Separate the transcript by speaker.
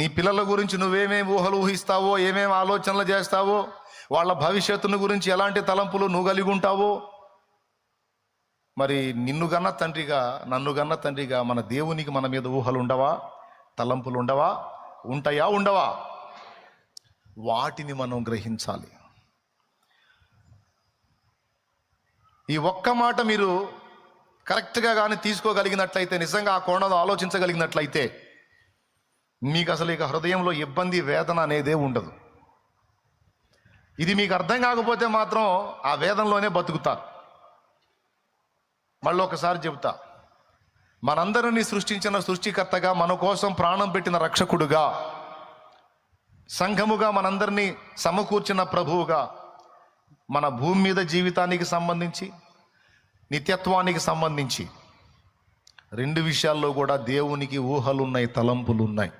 Speaker 1: నీ పిల్లల గురించి నువ్వేమేమి ఊహలు ఊహిస్తావో, ఏమేమి ఆలోచనలు చేస్తావో, వాళ్ళ భవిష్యత్తును గురించి ఎలాంటి తలంపులు నువ్వు కలిగి ఉంటావో, మరి నిన్ను గన్న తండ్రిగా, నన్ను గన్న తండ్రిగా మన దేవునికి మన మీద ఊహలు ఉండవా? తలంపులు ఉండవా? ఉంటాయా? ఉండవా? వాటిని మనం గ్రహించాలి. ఈ ఒక్క మాట మీరు కరెక్ట్గా కానీ తీసుకోగలిగినట్లయితే, నిజంగా ఆ కోణంలో ఆలోచించగలిగినట్లయితే, మీకు అసలు ఇక హృదయంలో ఇబ్బంది, వేదన అనేదే ఉండదు. ఇది మీకు అర్థం కాకపోతే మాత్రం ఆ వేదనలోనే బతుకుతారు. మళ్ళీ ఒకసారి చెబుతా, మనందరినీ సృష్టించిన సృష్టికర్తగా, మన కోసం ప్రాణం పెట్టిన రక్షకుడుగా, సంఘముగా మనందరినీ సమకూర్చిన ప్రభువుగా, మన భూమి మీద జీవితానికి సంబంధించి, నిత్యత్వానికి సంబంధించి 2 విషయాల్లో కూడా దేవునికి ఊహలు ఉన్నాయి, తలంపులు ఉన్నాయి.